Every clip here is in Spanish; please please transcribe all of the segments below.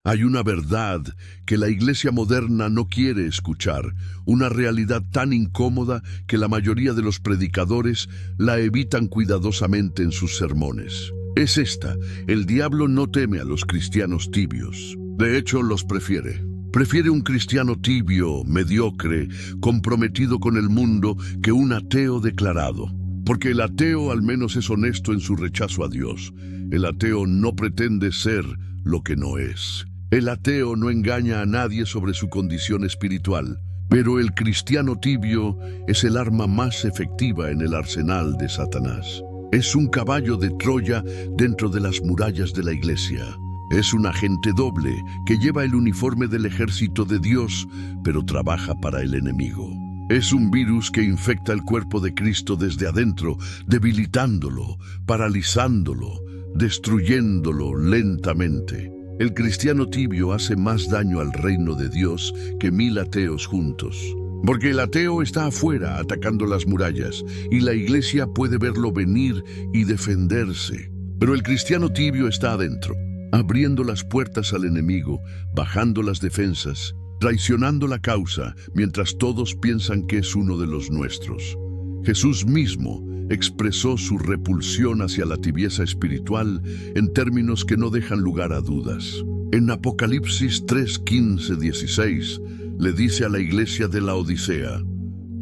Hay una verdad que la iglesia moderna no quiere escuchar, una realidad tan incómoda que la mayoría de los predicadores la evitan cuidadosamente en sus sermones. Es esta: el diablo no teme a los cristianos tibios. De hecho, los prefiere. Prefiere un cristiano tibio, mediocre, comprometido con el mundo, que un ateo declarado. Porque el ateo al menos es honesto en su rechazo a Dios. El ateo no pretende ser lo que no es. El ateo no engaña a nadie sobre su condición espiritual, pero el cristiano tibio es el arma más efectiva en el arsenal de Satanás. Es un caballo de Troya dentro de las murallas de la iglesia. Es un agente doble que lleva el uniforme del ejército de Dios, pero trabaja para el enemigo. Es un virus que infecta el cuerpo de Cristo desde adentro, debilitándolo, paralizándolo, destruyéndolo lentamente. El cristiano tibio hace más daño al reino de Dios que 1000 ateos juntos. Porque el ateo está afuera atacando las murallas y la iglesia puede verlo venir y defenderse. Pero el cristiano tibio está adentro, abriendo las puertas al enemigo, bajando las defensas, traicionando la causa mientras todos piensan que es uno de los nuestros. Jesús mismo expresó su repulsión hacia la tibieza espiritual en términos que no dejan lugar a dudas. En Apocalipsis 3:15-16 le dice a la iglesia de la Odisea: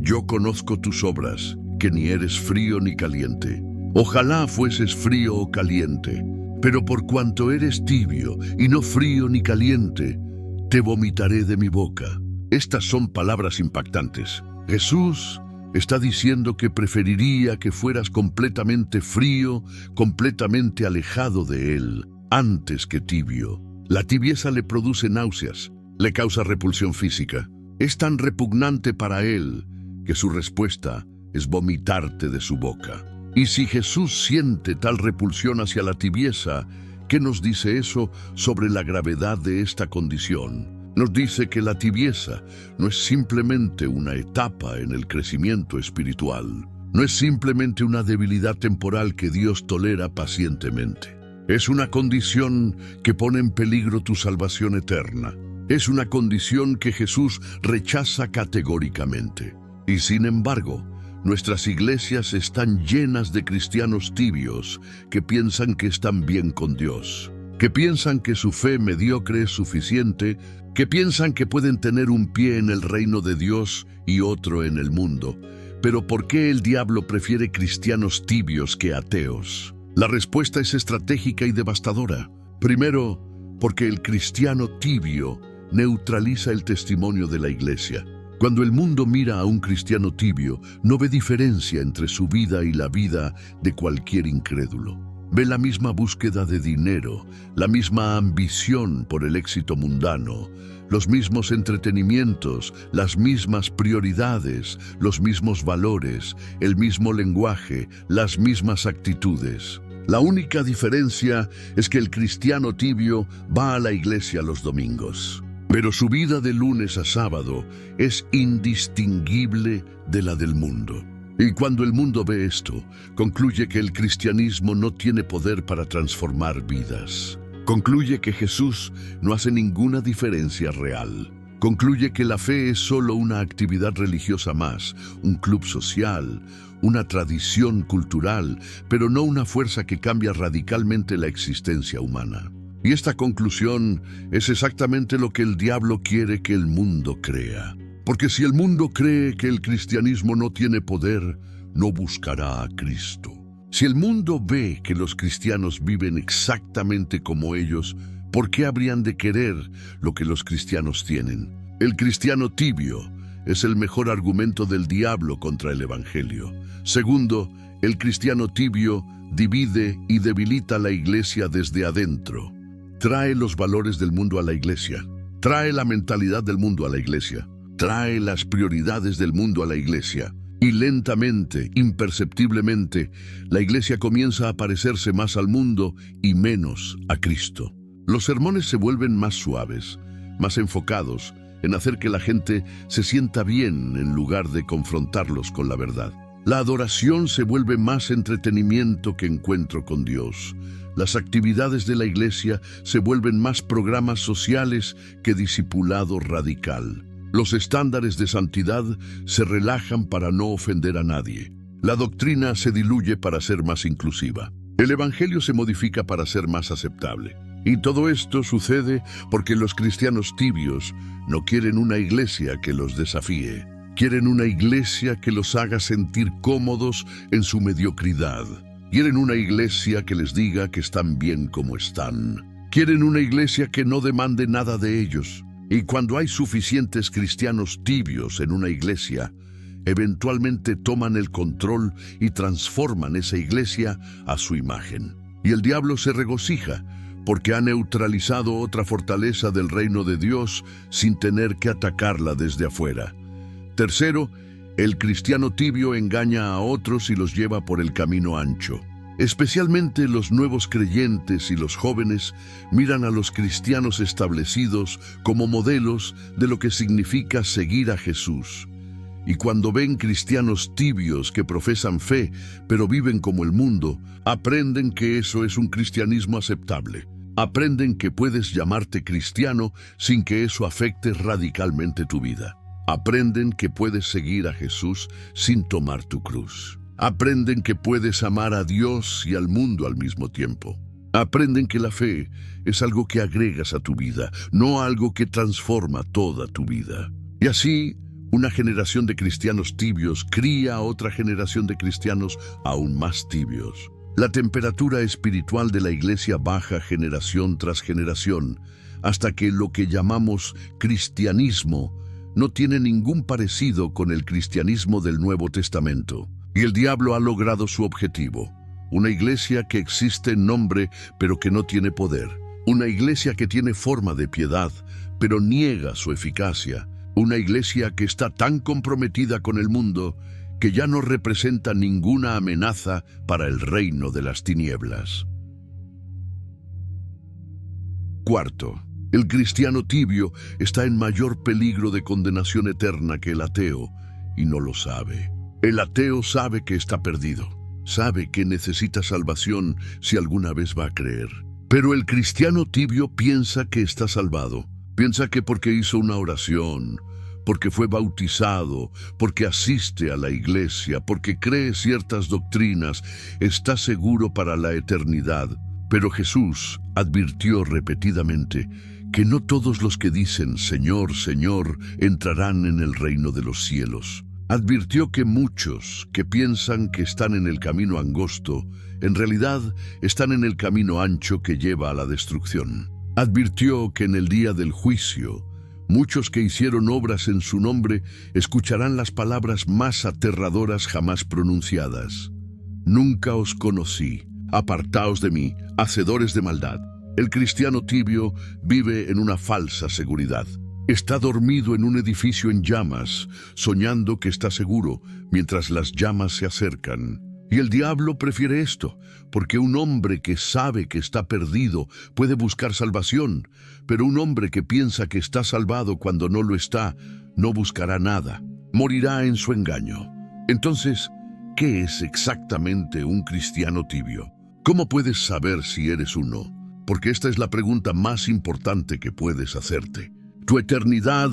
«Yo conozco tus obras, que ni eres frío ni caliente. Ojalá fueses frío o caliente, pero por cuanto eres tibio y no frío ni caliente, te vomitaré de mi boca». Estas son palabras impactantes. Jesús está diciendo que preferiría que fueras completamente frío, completamente alejado de Él, antes que tibio. La tibieza le produce náuseas, le causa repulsión física. Es tan repugnante para Él que su respuesta es vomitarte de su boca. Y si Jesús siente tal repulsión hacia la tibieza, ¿qué nos dice eso sobre la gravedad de esta condición? Nos dice que la tibieza no es simplemente una etapa en el crecimiento espiritual. No es simplemente una debilidad temporal que Dios tolera pacientemente. Es una condición que pone en peligro tu salvación eterna. Es una condición que Jesús rechaza categóricamente. Y sin embargo, nuestras iglesias están llenas de cristianos tibios que piensan que están bien con Dios, que piensan que su fe mediocre es suficiente, que piensan que pueden tener un pie en el reino de Dios y otro en el mundo. Pero ¿por qué el diablo prefiere cristianos tibios que ateos? La respuesta es estratégica y devastadora. Primero, porque el cristiano tibio neutraliza el testimonio de la iglesia. Cuando el mundo mira a un cristiano tibio, no ve diferencia entre su vida y la vida de cualquier incrédulo. Ve la misma búsqueda de dinero, la misma ambición por el éxito mundano, los mismos entretenimientos, las mismas prioridades, los mismos valores, el mismo lenguaje, las mismas actitudes. La única diferencia es que el cristiano tibio va a la iglesia los domingos, pero su vida de lunes a sábado es indistinguible de la del mundo. Y cuando el mundo ve esto, concluye que el cristianismo no tiene poder para transformar vidas. Concluye que Jesús no hace ninguna diferencia real. Concluye que la fe es solo una actividad religiosa más, un club social, una tradición cultural, pero no una fuerza que cambia radicalmente la existencia humana. Y esta conclusión es exactamente lo que el diablo quiere que el mundo crea. Porque si el mundo cree que el cristianismo no tiene poder, no buscará a Cristo. Si el mundo ve que los cristianos viven exactamente como ellos, ¿por qué habrían de querer lo que los cristianos tienen? El cristiano tibio es el mejor argumento del diablo contra el evangelio. Segundo, el cristiano tibio divide y debilita la iglesia desde adentro. Trae los valores del mundo a la iglesia. Trae la mentalidad del mundo a la iglesia. Trae las prioridades del mundo a la iglesia. Y lentamente, imperceptiblemente, la iglesia comienza a parecerse más al mundo y menos a Cristo. Los sermones se vuelven más suaves, más enfocados en hacer que la gente se sienta bien en lugar de confrontarlos con la verdad. La adoración se vuelve más entretenimiento que encuentro con Dios. Las actividades de la iglesia se vuelven más programas sociales que discipulado radical. Los estándares de santidad se relajan para no ofender a nadie. La doctrina se diluye para ser más inclusiva. El evangelio se modifica para ser más aceptable. Y todo esto sucede porque los cristianos tibios no quieren una iglesia que los desafíe. Quieren una iglesia que los haga sentir cómodos en su mediocridad. Quieren una iglesia que les diga que están bien como están. Quieren una iglesia que no demande nada de ellos. Y cuando hay suficientes cristianos tibios en una iglesia, eventualmente toman el control y transforman esa iglesia a su imagen. Y el diablo se regocija porque ha neutralizado otra fortaleza del reino de Dios sin tener que atacarla desde afuera. Tercero, el cristiano tibio engaña a otros y los lleva por el camino ancho. Especialmente los nuevos creyentes y los jóvenes miran a los cristianos establecidos como modelos de lo que significa seguir a Jesús. Y cuando ven cristianos tibios que profesan fe, pero viven como el mundo, aprenden que eso es un cristianismo aceptable. Aprenden que puedes llamarte cristiano sin que eso afecte radicalmente tu vida. Aprenden que puedes seguir a Jesús sin tomar tu cruz. Aprenden que puedes amar a Dios y al mundo al mismo tiempo. Aprenden que la fe es algo que agregas a tu vida, no algo que transforma toda tu vida. Y así, una generación de cristianos tibios cría a otra generación de cristianos aún más tibios. La temperatura espiritual de la iglesia baja generación tras generación, hasta que lo que llamamos cristianismo no tiene ningún parecido con el cristianismo del Nuevo Testamento. Y el diablo ha logrado su objetivo. Una iglesia que existe en nombre, pero que no tiene poder. Una iglesia que tiene forma de piedad, pero niega su eficacia. Una iglesia que está tan comprometida con el mundo que ya no representa ninguna amenaza para el reino de las tinieblas. Cuarto, el cristiano tibio está en mayor peligro de condenación eterna que el ateo, y no lo sabe. El ateo sabe que está perdido, sabe que necesita salvación si alguna vez va a creer. Pero el cristiano tibio piensa que está salvado, piensa que porque hizo una oración, porque fue bautizado, porque asiste a la iglesia, porque cree ciertas doctrinas, está seguro para la eternidad. Pero Jesús advirtió repetidamente que no todos los que dicen Señor, Señor, entrarán en el reino de los cielos. Advirtió que muchos que piensan que están en el camino angosto, en realidad están en el camino ancho que lleva a la destrucción. Advirtió que en el día del juicio, muchos que hicieron obras en su nombre escucharán las palabras más aterradoras jamás pronunciadas. Nunca os conocí, apartaos de mí, hacedores de maldad. El cristiano tibio vive en una falsa seguridad. Está dormido en un edificio en llamas, soñando que está seguro, mientras las llamas se acercan. Y el diablo prefiere esto, porque un hombre que sabe que está perdido puede buscar salvación, pero un hombre que piensa que está salvado cuando no lo está, no buscará nada, morirá en su engaño. Entonces, ¿qué es exactamente un cristiano tibio? ¿Cómo puedes saber si eres uno? Porque esta es la pregunta más importante que puedes hacerte. Tu eternidad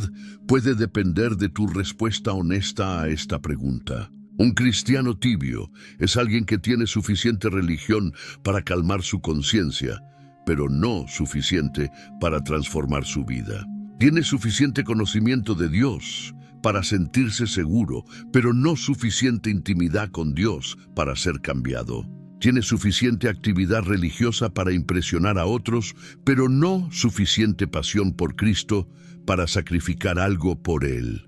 puede depender de tu respuesta honesta a esta pregunta. Un cristiano tibio es alguien que tiene suficiente religión para calmar su conciencia, pero no suficiente para transformar su vida. Tiene suficiente conocimiento de Dios para sentirse seguro, pero no suficiente intimidad con Dios para ser cambiado. Tiene suficiente actividad religiosa para impresionar a otros, pero no suficiente pasión por Cristo para sacrificar algo por Él.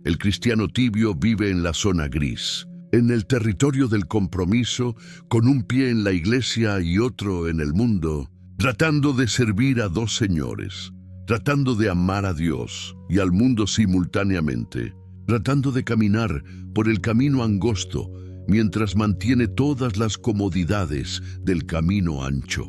El cristiano tibio vive en la zona gris, en el territorio del compromiso, con un pie en la iglesia y otro en el mundo, tratando de servir a dos señores, tratando de amar a Dios y al mundo simultáneamente, tratando de caminar por el camino angosto, mientras mantiene todas las comodidades del camino ancho.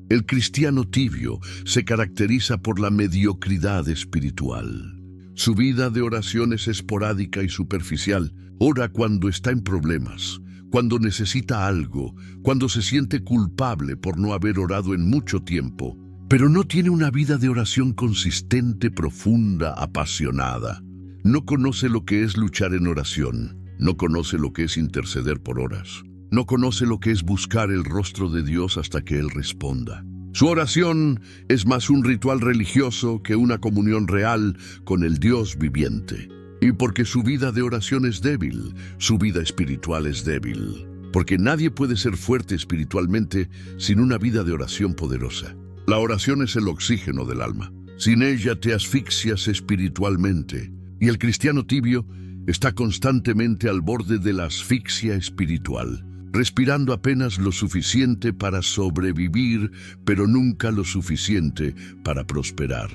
El cristiano tibio se caracteriza por la mediocridad espiritual. Su vida de oración es esporádica y superficial. Ora cuando está en problemas, cuando necesita algo, cuando se siente culpable por no haber orado en mucho tiempo, pero no tiene una vida de oración consistente, profunda, apasionada. No conoce lo que es luchar en oración, no conoce lo que es interceder por horas, no conoce lo que es buscar el rostro de Dios hasta que Él responda. Su oración es más un ritual religioso que una comunión real con el Dios viviente. Y porque su vida de oración es débil, su vida espiritual es débil. Porque nadie puede ser fuerte espiritualmente sin una vida de oración poderosa. La oración es el oxígeno del alma. Sin ella te asfixias espiritualmente. Y el cristiano tibio está constantemente al borde de la asfixia espiritual, respirando apenas lo suficiente para sobrevivir, pero nunca lo suficiente para prosperar.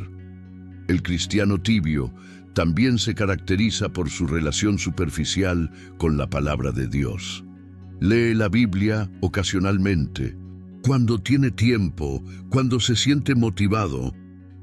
El cristiano tibio también se caracteriza por su relación superficial con la palabra de Dios. Lee la Biblia ocasionalmente, cuando tiene tiempo, cuando se siente motivado,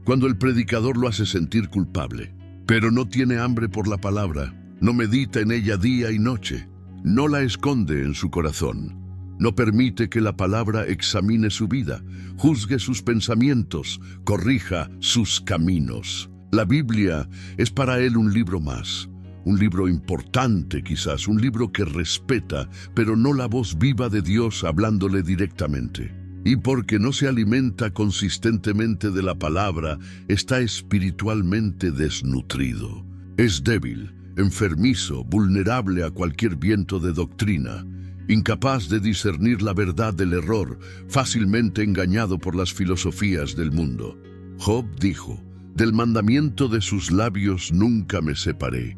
cuando el predicador lo hace sentir culpable. Pero no tiene hambre por la palabra, no medita en ella día y noche, no la esconde en su corazón, no permite que la palabra examine su vida, juzgue sus pensamientos, corrija sus caminos. La Biblia es para él un libro más, un libro importante quizás, un libro que respeta, pero no la voz viva de Dios hablándole directamente. Y porque no se alimenta consistentemente de la palabra, está espiritualmente desnutrido. Es débil, enfermizo, vulnerable a cualquier viento de doctrina, incapaz de discernir la verdad del error, fácilmente engañado por las filosofías del mundo. Job dijo: «Del mandamiento de sus labios nunca me separé.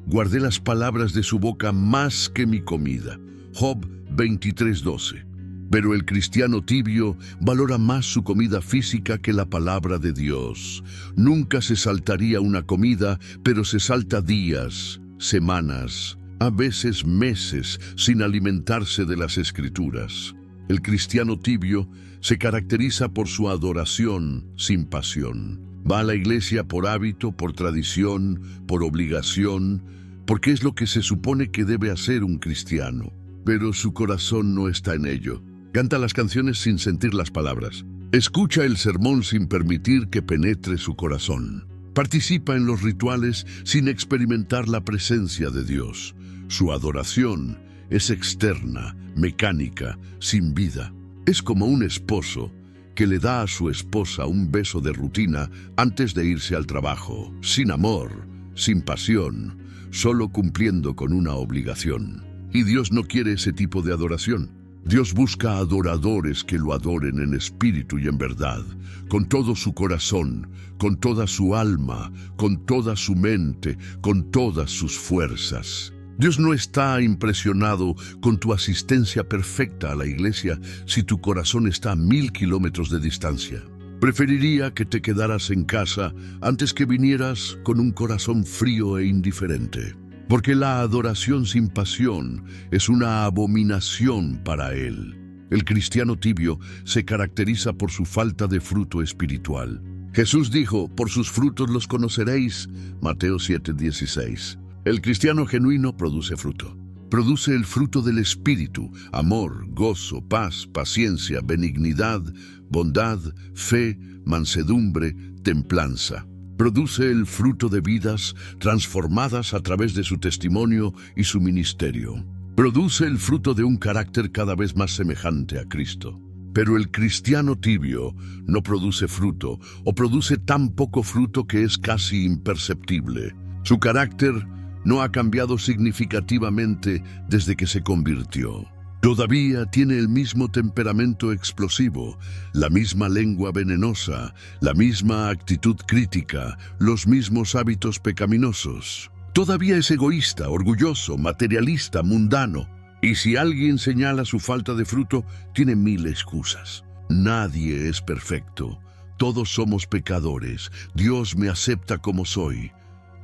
Guardé las palabras de su boca más que mi comida». Job 23:12. Pero el cristiano tibio valora más su comida física que la palabra de Dios. Nunca se saltaría una comida, pero se salta días, semanas, a veces meses, sin alimentarse de las Escrituras. El cristiano tibio se caracteriza por su adoración sin pasión. Va a la iglesia por hábito, por tradición, por obligación, porque es lo que se supone que debe hacer un cristiano. Pero su corazón no está en ello. Canta las canciones sin sentir las palabras. Escucha el sermón sin permitir que penetre su corazón. Participa en los rituales sin experimentar la presencia de Dios. Su adoración es externa, mecánica, sin vida. Es como un esposo que le da a su esposa un beso de rutina antes de irse al trabajo, sin amor, sin pasión, solo cumpliendo con una obligación. Y Dios no quiere ese tipo de adoración. Dios busca adoradores que lo adoren en espíritu y en verdad, con todo su corazón, con toda su alma, con toda su mente, con todas sus fuerzas. Dios no está impresionado con tu asistencia perfecta a la iglesia si tu corazón está a 1000 kilómetros de distancia. Preferiría que te quedaras en casa antes que vinieras con un corazón frío e indiferente. Porque la adoración sin pasión es una abominación para Él. El cristiano tibio se caracteriza por su falta de fruto espiritual. Jesús dijo: «Por sus frutos los conoceréis», Mateo 7:16. El cristiano genuino produce fruto. Produce el fruto del Espíritu: amor, gozo, paz, paciencia, benignidad, bondad, fe, mansedumbre, templanza. Produce el fruto de vidas transformadas a través de su testimonio y su ministerio. Produce el fruto de un carácter cada vez más semejante a Cristo. Pero el cristiano tibio no produce fruto, o produce tan poco fruto que es casi imperceptible. Su carácter no ha cambiado significativamente desde que se convirtió. Todavía tiene el mismo temperamento explosivo, la misma lengua venenosa, la misma actitud crítica, los mismos hábitos pecaminosos. Todavía es egoísta, orgulloso, materialista, mundano. Y si alguien señala su falta de fruto, tiene 1000 excusas. Nadie es perfecto. Todos somos pecadores. Dios me acepta como soy.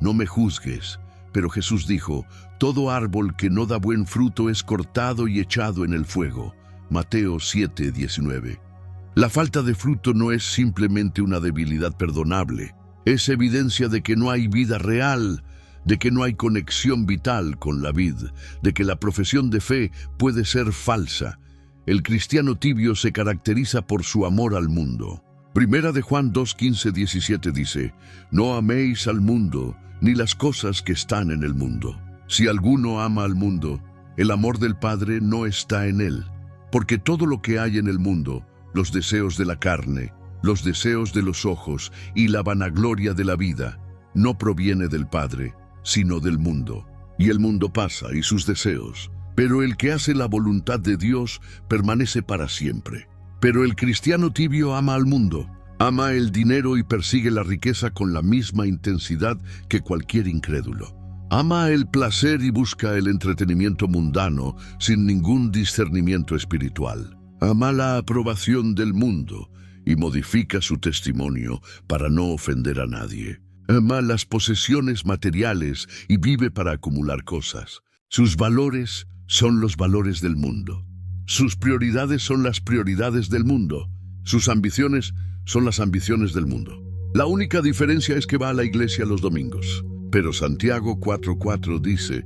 No me juzgues. Pero Jesús dijo: «Todo árbol que no da buen fruto es cortado y echado en el fuego». Mateo 7:19. La falta de fruto no es simplemente una debilidad perdonable, Es evidencia de que no hay vida real, de que no hay conexión vital con la vid, de que la profesión de fe puede ser falsa. El cristiano tibio se caracteriza por su amor al mundo. Primera de Juan 2:15-17 dice: No améis al mundo, ni las cosas que están en el mundo. Si alguno ama al mundo, el amor del Padre no está en él. Porque todo lo que hay en el mundo, los deseos de la carne, los deseos de los ojos y la vanagloria de la vida, no proviene del Padre, sino del mundo. Y el mundo pasa y sus deseos, pero el que hace la voluntad de Dios permanece para siempre. Pero el cristiano tibio ama al mundo, ama el dinero y persigue la riqueza con la misma intensidad que cualquier incrédulo. Ama el placer y busca el entretenimiento mundano sin ningún discernimiento espiritual. Ama la aprobación del mundo y modifica su testimonio para no ofender a nadie. Ama las posesiones materiales y vive para acumular cosas. Sus valores son los valores del mundo. Sus prioridades son las prioridades del mundo. Sus ambiciones son las ambiciones del mundo. La única diferencia es que va a la iglesia los domingos. Pero Santiago 4:4 dice: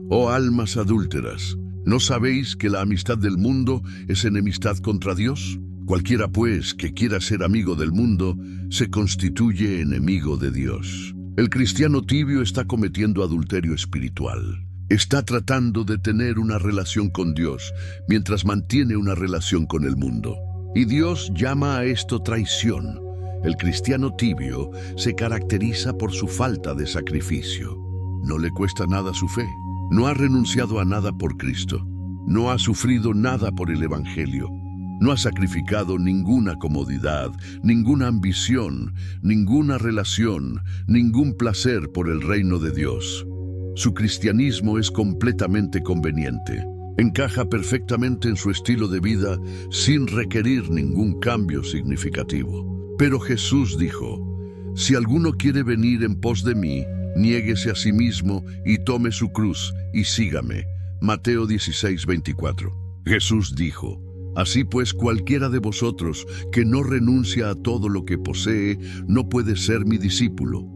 Oh almas adúlteras, ¿no sabéis que la amistad del mundo es enemistad contra Dios? Cualquiera pues que quiera ser amigo del mundo se constituye enemigo de Dios. El cristiano tibio está cometiendo adulterio espiritual. Está tratando de tener una relación con Dios mientras mantiene una relación con el mundo. Y Dios llama a esto traición. El cristiano tibio se caracteriza por su falta de sacrificio. No le cuesta nada su fe. No ha renunciado a nada por Cristo. No ha sufrido nada por el Evangelio. No ha sacrificado ninguna comodidad, ninguna ambición, ninguna relación, ningún placer por el reino de Dios. Su cristianismo es completamente conveniente. Encaja perfectamente en su estilo de vida sin requerir ningún cambio significativo. Pero Jesús dijo: Si alguno quiere venir en pos de mí, niéguese a sí mismo y tome su cruz y sígame. Mateo 16:24. Jesús dijo: Así pues, cualquiera de vosotros que no renuncia a todo lo que posee, no puede ser mi discípulo.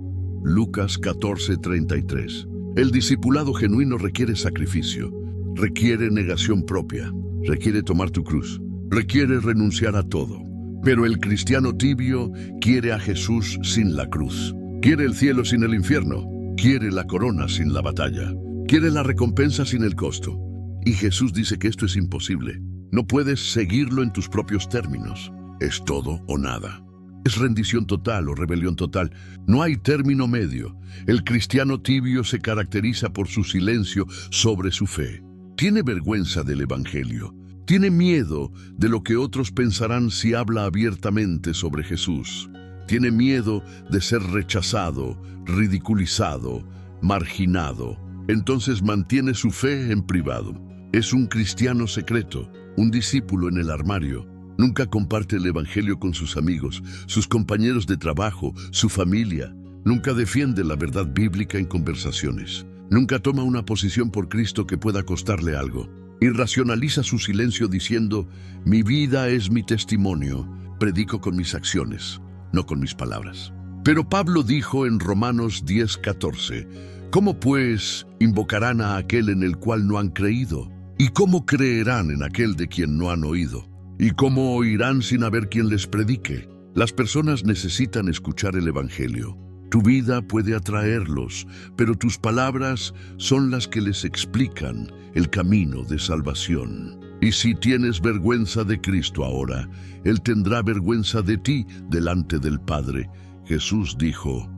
Lucas 14:33. El discipulado genuino requiere sacrificio, requiere negación propia, requiere tomar tu cruz, requiere renunciar a todo. Pero el cristiano tibio quiere a Jesús sin la cruz. Quiere el cielo sin el infierno. Quiere la corona sin la batalla. Quiere la recompensa sin el costo. Y Jesús dice que esto es imposible. No puedes seguirlo en tus propios términos. Es todo o nada. Es rendición total o rebelión total. No hay término medio. El cristiano tibio se caracteriza por su silencio sobre su fe. Tiene vergüenza del Evangelio. Tiene miedo de lo que otros pensarán si habla abiertamente sobre Jesús. Tiene miedo de ser rechazado, ridiculizado, marginado. Entonces mantiene su fe en privado. Es un cristiano secreto, un discípulo en el armario. Nunca comparte el Evangelio con sus amigos, sus compañeros de trabajo, su familia. Nunca defiende la verdad bíblica en conversaciones. Nunca toma una posición por Cristo que pueda costarle algo. Y racionaliza su silencio diciendo: mi vida es mi testimonio, predico con mis acciones, no con mis palabras. Pero Pablo dijo en Romanos 10:14: ¿Cómo pues invocarán a aquel en el cual no han creído? ¿Y cómo creerán en aquel de quien no han oído? ¿Y cómo oirán sin haber quien les predique? Las personas necesitan escuchar el Evangelio. Tu vida puede atraerlos, pero tus palabras son las que les explican el camino de salvación. Y si tienes vergüenza de Cristo ahora, Él tendrá vergüenza de ti delante del Padre. Jesús dijo: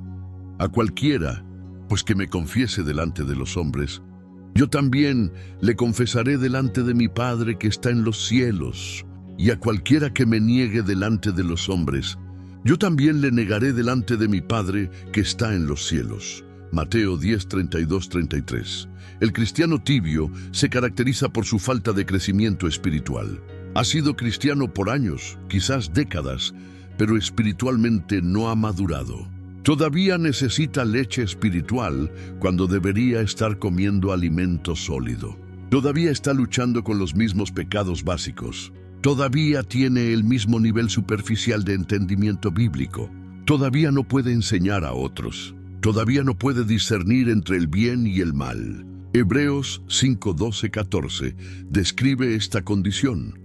a cualquiera, pues que me confiese delante de los hombres, yo también le confesaré delante de mi Padre que está en los cielos. Y a cualquiera que me niegue delante de los hombres, yo también le negaré delante de mi Padre que está en los cielos. Mateo 10:32-33. El cristiano tibio se caracteriza por su falta de crecimiento espiritual. Ha sido cristiano por años, quizás décadas, pero espiritualmente no ha madurado. Todavía necesita leche espiritual cuando debería estar comiendo alimento sólido. Todavía está luchando con los mismos pecados básicos. Todavía tiene el mismo nivel superficial de entendimiento bíblico. Todavía no puede enseñar a otros. Todavía no puede discernir entre el bien y el mal. Hebreos 5:12-14 describe esta condición.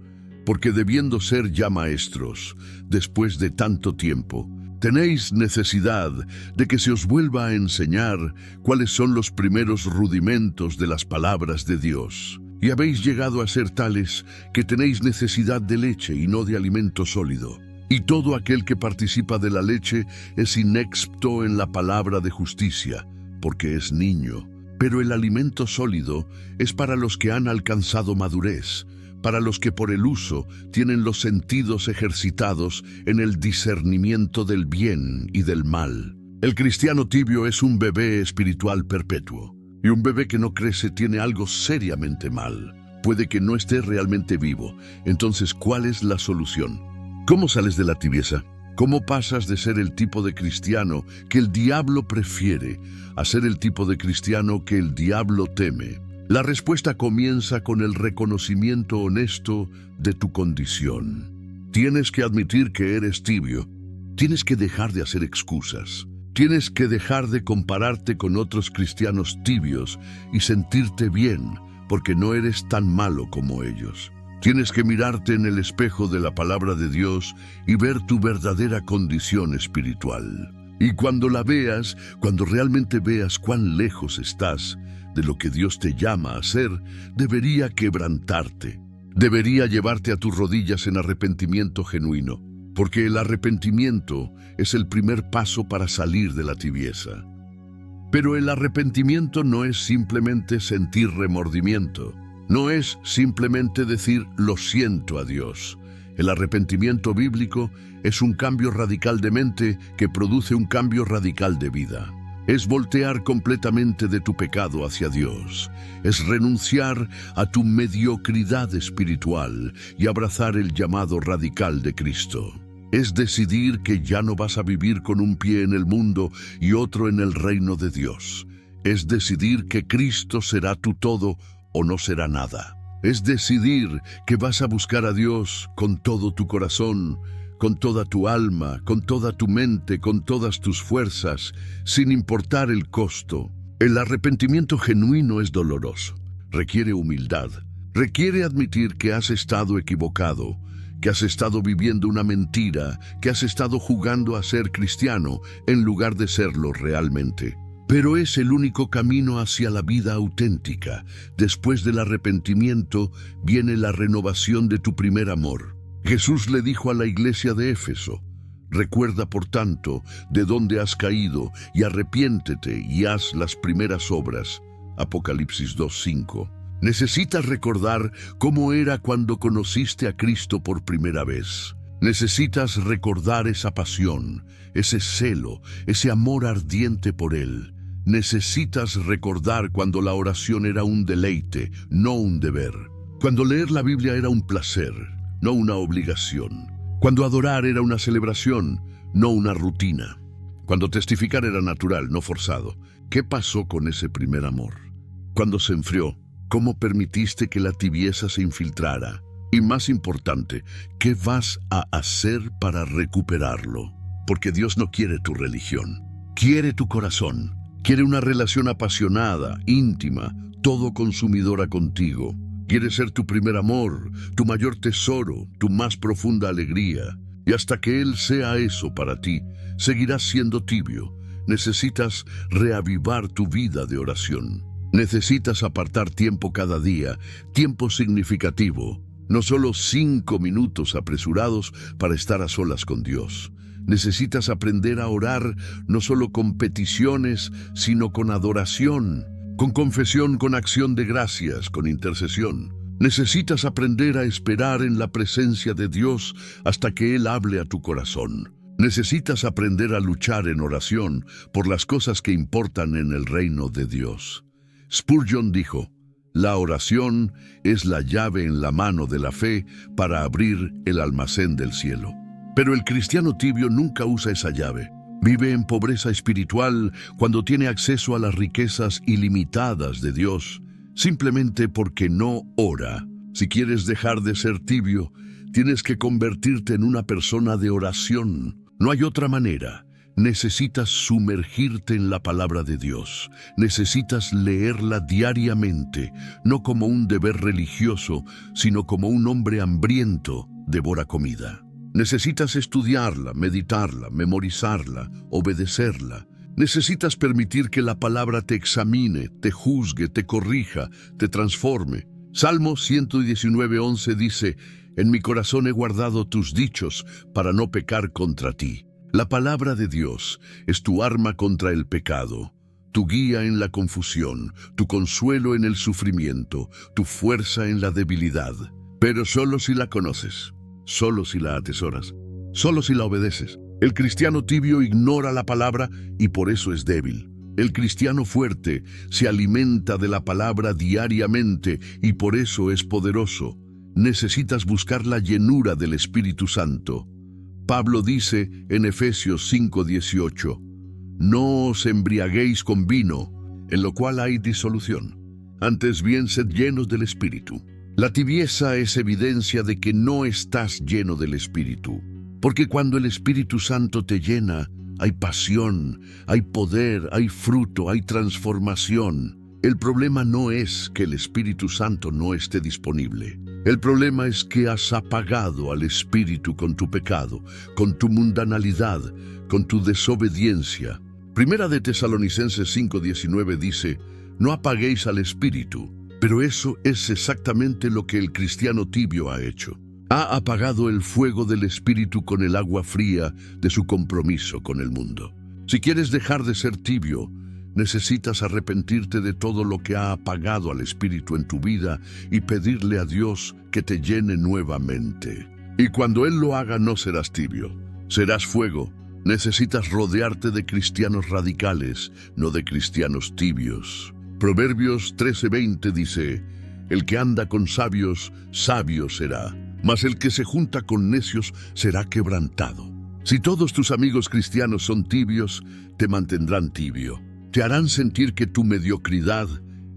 Porque debiendo ser ya maestros, después de tanto tiempo, tenéis necesidad de que se os vuelva a enseñar cuáles son los primeros rudimentos de las palabras de Dios. Y habéis llegado a ser tales que tenéis necesidad de leche y no de alimento sólido. Y todo aquel que participa de la leche es inexpto en la palabra de justicia, porque es niño. Pero el alimento sólido es para los que han alcanzado madurez, para los que por el uso tienen los sentidos ejercitados en el discernimiento del bien y del mal. El cristiano tibio es un bebé espiritual perpetuo, y un bebé que no crece tiene algo seriamente mal. Puede que no esté realmente vivo. Entonces, ¿cuál es la solución? ¿Cómo sales de la tibieza? ¿Cómo pasas de ser el tipo de cristiano que el diablo prefiere a ser el tipo de cristiano que el diablo teme? La respuesta comienza con el reconocimiento honesto de tu condición. Tienes que admitir que eres tibio. Tienes que dejar de hacer excusas. Tienes que dejar de compararte con otros cristianos tibios y sentirte bien, porque no eres tan malo como ellos. Tienes que mirarte en el espejo de la palabra de Dios y ver tu verdadera condición espiritual. Y cuando la veas, cuando realmente veas cuán lejos estás de lo que Dios te llama a ser, debería quebrantarte. Debería llevarte a tus rodillas en arrepentimiento genuino, porque el arrepentimiento es el primer paso para salir de la tibieza. Pero el arrepentimiento no es simplemente sentir remordimiento. No es simplemente decir lo siento a Dios. El arrepentimiento bíblico es un cambio radical de mente que produce un cambio radical de vida. Es voltear completamente de tu pecado hacia Dios. Es renunciar a tu mediocridad espiritual y abrazar el llamado radical de Cristo. Es decidir que ya no vas a vivir con un pie en el mundo y otro en el reino de Dios. Es decidir que Cristo será tu todo o no será nada. Es decidir que vas a buscar a Dios con todo tu corazón, con toda tu alma, con toda tu mente, con todas tus fuerzas, sin importar el costo. El arrepentimiento genuino es doloroso, requiere humildad, requiere admitir que has estado equivocado, que has estado viviendo una mentira, que has estado jugando a ser cristiano en lugar de serlo realmente. Pero es el único camino hacia la vida auténtica. Después del arrepentimiento viene la renovación de tu primer amor. Jesús le dijo a la iglesia de Éfeso: recuerda, por tanto, de dónde has caído y arrepiéntete y haz las primeras obras. Apocalipsis 2:5. Necesitas recordar cómo era cuando conociste a Cristo por primera vez. Necesitas recordar esa pasión, ese celo, ese amor ardiente por Él. Necesitas recordar cuando la oración era un deleite, no un deber. Cuando leer la Biblia era un placer, no una obligación. Cuando adorar era una celebración, no una rutina. Cuando testificar era natural, no forzado. ¿Qué pasó con ese primer amor? Cuando se enfrió, ¿cómo permitiste que la tibieza se infiltrara? Y más importante, ¿qué vas a hacer para recuperarlo? Porque Dios no quiere tu religión, quiere tu corazón. Quiere una relación apasionada, íntima, todo consumidora contigo. Quiere ser tu primer amor, tu mayor tesoro, tu más profunda alegría. Y hasta que Él sea eso para ti, seguirás siendo tibio. Necesitas reavivar tu vida de oración. Necesitas apartar tiempo cada día, tiempo significativo. No solo 5 minutos apresurados para estar a solas con Dios. Necesitas aprender a orar no solo con peticiones, sino con adoración, con confesión, con acción de gracias, con intercesión. Necesitas aprender a esperar en la presencia de Dios hasta que Él hable a tu corazón. Necesitas aprender a luchar en oración por las cosas que importan en el reino de Dios. Spurgeon dijo: la oración es la llave en la mano de la fe para abrir el almacén del cielo. Pero el cristiano tibio nunca usa esa llave. Vive en pobreza espiritual cuando tiene acceso a las riquezas ilimitadas de Dios, simplemente porque no ora. Si quieres dejar de ser tibio, tienes que convertirte en una persona de oración. No hay otra manera. Necesitas sumergirte en la palabra de Dios. Necesitas leerla diariamente, no como un deber religioso, sino como un hombre hambriento devora comida. Necesitas estudiarla, meditarla, memorizarla, obedecerla. Necesitas permitir que la palabra te examine, te juzgue, te corrija, te transforme. Salmo 119:11 dice: «En mi corazón he guardado tus dichos para no pecar contra ti». La palabra de Dios es tu arma contra el pecado, tu guía en la confusión, tu consuelo en el sufrimiento, tu fuerza en la debilidad. Pero solo si la conoces, solo si la atesoras, solo si la obedeces. El cristiano tibio ignora la palabra y por eso es débil. El cristiano fuerte se alimenta de la palabra diariamente y por eso es poderoso. Necesitas buscar la llenura del Espíritu Santo. Pablo dice en Efesios 5:18, «No os embriaguéis con vino, en lo cual hay disolución. Antes bien, sed llenos del Espíritu». La tibieza es evidencia de que no estás lleno del Espíritu, porque cuando el Espíritu Santo te llena, hay pasión, hay poder, hay fruto, hay transformación. El problema no es que el Espíritu Santo no esté disponible. El problema es que has apagado al Espíritu con tu pecado, con tu mundanalidad, con tu desobediencia. Primera de Tesalonicenses 5:19 dice: «No apaguéis al Espíritu». Pero eso es exactamente lo que el cristiano tibio ha hecho. Ha apagado el fuego del Espíritu con el agua fría de su compromiso con el mundo. Si quieres dejar de ser tibio, necesitas arrepentirte de todo lo que ha apagado al Espíritu en tu vida y pedirle a Dios que te llene nuevamente. Y cuando Él lo haga, no serás tibio, serás fuego. Necesitas rodearte de cristianos radicales, no de cristianos tibios. Proverbios 13:20 dice: «El que anda con sabios, sabio será, mas el que se junta con necios será quebrantado». Si todos tus amigos cristianos son tibios, te mantendrán tibio. Te harán sentir que tu mediocridad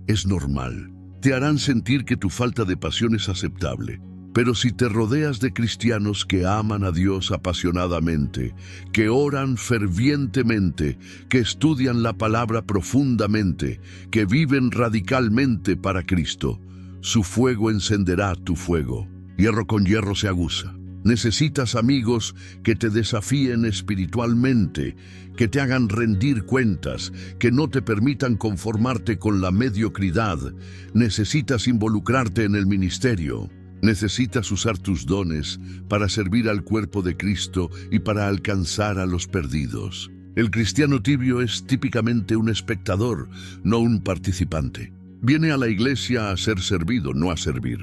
es normal. Te harán sentir que tu falta de pasión es aceptable. Pero si te rodeas de cristianos que aman a Dios apasionadamente, que oran fervientemente, que estudian la palabra profundamente, que viven radicalmente para Cristo, su fuego encenderá tu fuego. Hierro con hierro se aguza. Necesitas amigos que te desafíen espiritualmente, que te hagan rendir cuentas, que no te permitan conformarte con la mediocridad. Necesitas involucrarte en el ministerio. Necesitas usar tus dones para servir al cuerpo de Cristo y para alcanzar a los perdidos. El cristiano tibio es típicamente un espectador, no un participante. Viene a la iglesia a ser servido, no a servir.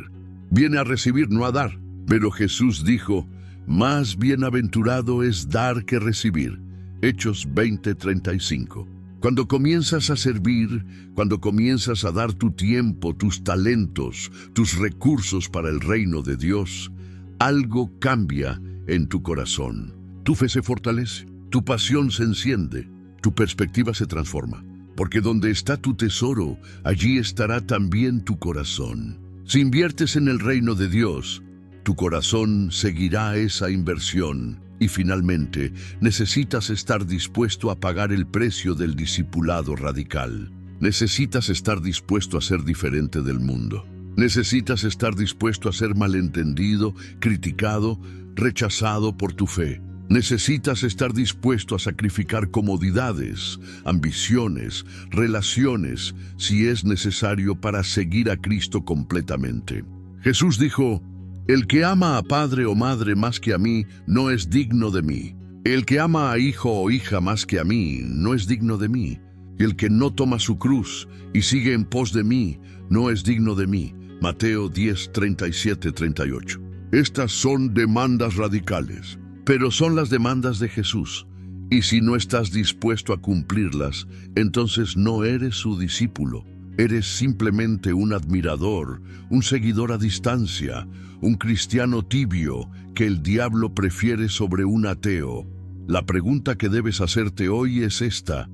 Viene a recibir, no a dar. Pero Jesús dijo: «Más bienaventurado es dar que recibir». Hechos 20:35. Cuando comienzas a servir, cuando comienzas a dar tu tiempo, tus talentos, tus recursos para el reino de Dios, algo cambia en tu corazón. Tu fe se fortalece, tu pasión se enciende, tu perspectiva se transforma. Porque donde está tu tesoro, allí estará también tu corazón. Si inviertes en el reino de Dios, tu corazón seguirá esa inversión. Y finalmente, necesitas estar dispuesto a pagar el precio del discipulado radical. Necesitas estar dispuesto a ser diferente del mundo. Necesitas estar dispuesto a ser malentendido, criticado, rechazado por tu fe. Necesitas estar dispuesto a sacrificar comodidades, ambiciones, relaciones, si es necesario para seguir a Cristo completamente. Jesús dijo: «El que ama a padre o madre más que a mí, no es digno de mí. El que ama a hijo o hija más que a mí, no es digno de mí. Y el que no toma su cruz y sigue en pos de mí, no es digno de mí». Mateo 10:37-38. Estas son demandas radicales, pero son las demandas de Jesús. Y si no estás dispuesto a cumplirlas, entonces no eres su discípulo. Eres simplemente un admirador, un seguidor a distancia, un cristiano tibio que el diablo prefiere sobre un ateo. La pregunta que debes hacerte hoy es esta: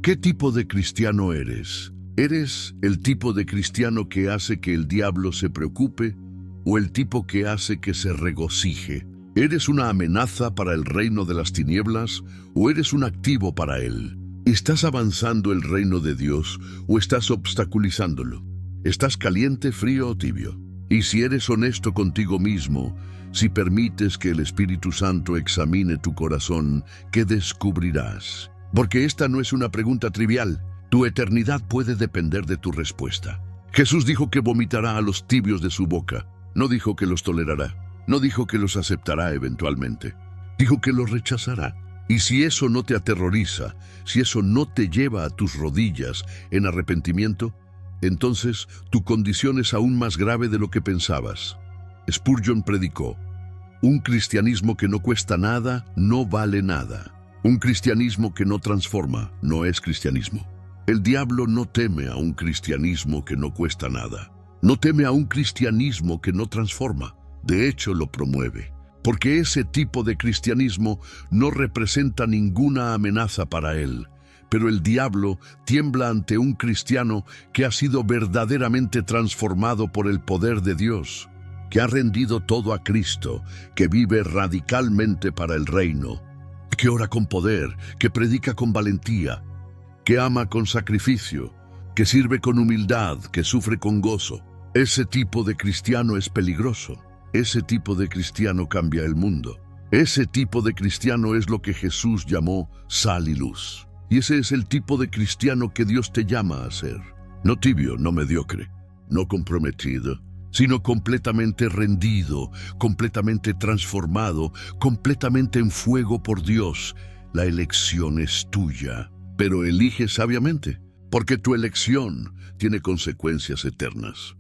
¿qué tipo de cristiano eres? ¿Eres el tipo de cristiano que hace que el diablo se preocupe o el tipo que hace que se regocije? ¿Eres una amenaza para el reino de las tinieblas o eres un activo para él? ¿Estás avanzando el reino de Dios o estás obstaculizándolo? ¿Estás caliente, frío o tibio? Y si eres honesto contigo mismo, si permites que el Espíritu Santo examine tu corazón, ¿qué descubrirás? Porque esta no es una pregunta trivial. Tu eternidad puede depender de tu respuesta. Jesús dijo que vomitará a los tibios de su boca. No dijo que los tolerará. No dijo que los aceptará eventualmente. Dijo que los rechazará. Y si eso no te aterroriza, si eso no te lleva a tus rodillas en arrepentimiento, entonces tu condición es aún más grave de lo que pensabas. Spurgeon predicó: un cristianismo que no cuesta nada no vale nada. Un cristianismo que no transforma no es cristianismo. El diablo no teme a un cristianismo que no cuesta nada. No teme a un cristianismo que no transforma. De hecho, lo promueve. Porque ese tipo de cristianismo no representa ninguna amenaza para él. Pero el diablo tiembla ante un cristiano que ha sido verdaderamente transformado por el poder de Dios, que ha rendido todo a Cristo, que vive radicalmente para el reino, que ora con poder, que predica con valentía, que ama con sacrificio, que sirve con humildad, que sufre con gozo. Ese tipo de cristiano es peligroso. Ese tipo de cristiano cambia el mundo. Ese tipo de cristiano es lo que Jesús llamó sal y luz. Y ese es el tipo de cristiano que Dios te llama a ser. No tibio, no mediocre, no comprometido, sino completamente rendido, completamente transformado, completamente en fuego por Dios. La elección es tuya, pero elige sabiamente, porque tu elección tiene consecuencias eternas.